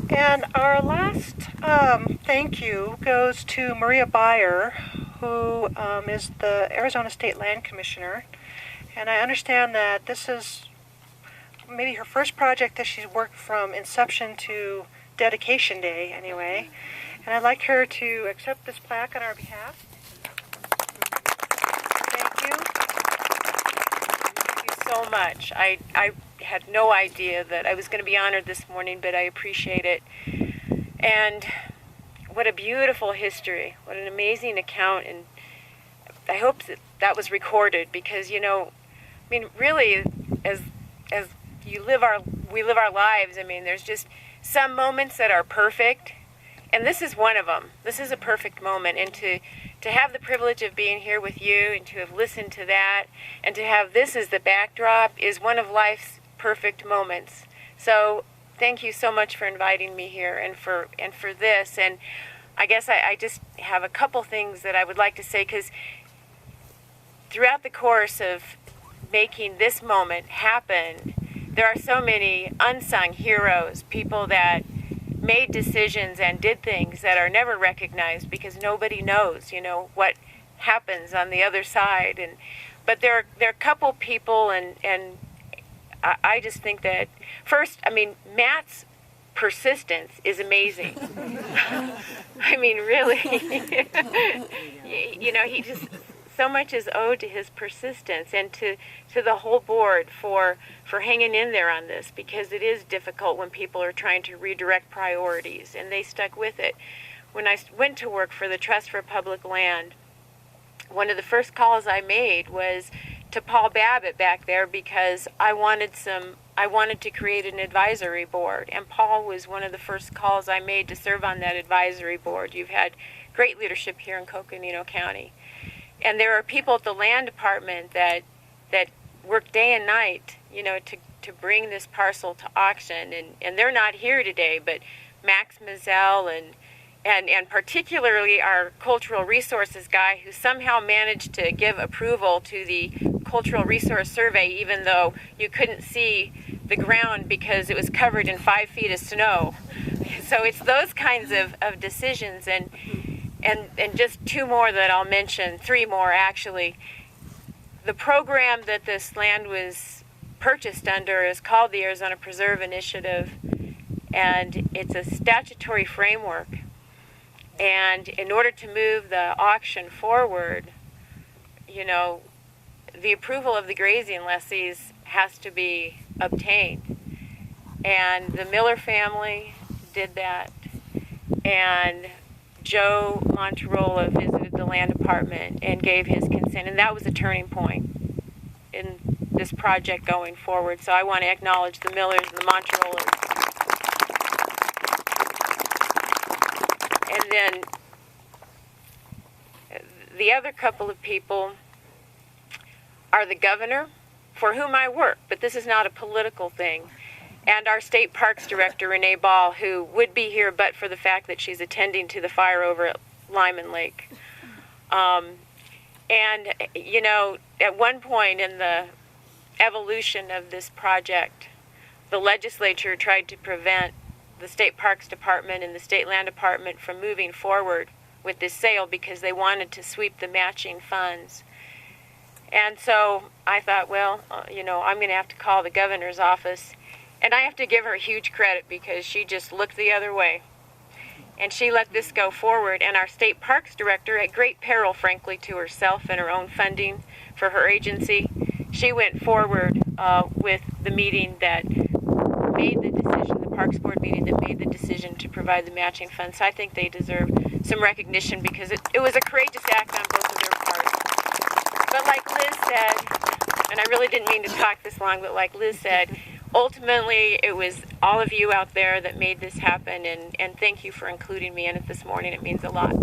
And our last thank you goes to Maria Baier, who is the Arizona State Land Commissioner. And I understand that this is maybe her first project that she's worked from inception to dedication day, anyway. And I'd like her to accept this plaque on our behalf. Thank you. Thank you so much. I had no idea that I was going to be honored this morning, but I appreciate it. And what a beautiful history. What an amazing account. And I hope that that was recorded because, you know, I mean, really, as we live our lives, I mean, there's just some moments that are perfect, and this is one of them. This is a perfect moment, and to have the privilege of being here with you and to have listened to that and to have this as the backdrop is one of life's perfect moments. So thank you so much for inviting me here and for this. And I guess I just have a couple things that I would like to say, because throughout the course of making this moment happen, there are so many unsung heroes, people that made decisions and did things that are never recognized because nobody knows, you know, what happens on the other side. But there are a couple people, and I just think that, first, I mean, Matt's persistence is amazing. I mean, really, you know, he just, so much is owed to his persistence, and to the whole board for hanging in there on this, because it is difficult when people are trying to redirect priorities, and they stuck with it. When I went to work for the Trust for Public Land, one of the first calls I made was to Paul Babbitt back there, because I wanted to create an advisory board, and Paul was one of the first calls I made to serve on that advisory board. You've had great leadership here in Coconino County. And there are people at the land department that work day and night, you know, to bring this parcel to auction. And they're not here today, but Max Mazzell and particularly our cultural resources guy, who somehow managed to give approval to the cultural resource survey, even though you couldn't see the ground because it was covered in 5 feet of snow. So it's those kinds of decisions. And just two more that I'll mention, three more actually. The program that this land was purchased under is called the Arizona Preserve Initiative, and it's a statutory framework. And in order to move the auction forward, you know, the approval of the grazing lessees has to be obtained. And the Miller family did that, and Joe Monterola visited the land department and gave his consent, and that was a turning point in this project going forward. So I want to acknowledge the Millers and the Monterolas. And then the other couple of people are the governor, for whom I work, but this is not a political thing, and our state parks director, Renee Ball, who would be here but for the fact that she's attending to the fire over at Lyman Lake. And, you know, at one point in the evolution of this project, the legislature tried to prevent the State Parks Department and the State Land Department from moving forward with this sale because they wanted to sweep the matching funds. And so I thought, well, you know, I'm going to have to call the governor's office. And I have to give her huge credit because she just looked the other way. And she let this go forward. And our state parks director, at great peril, frankly, to herself and her own funding for her agency, she went forward with the meeting that made the decision, the Parks Board meeting that made the decision to provide the matching funds. So I think they deserve some recognition because it was a courageous act on both of their parts. But like Liz said, and I really didn't mean to talk this long, but like Liz said, ultimately it was all of you out there that made this happen, and thank you for including me in it this morning. It means a lot.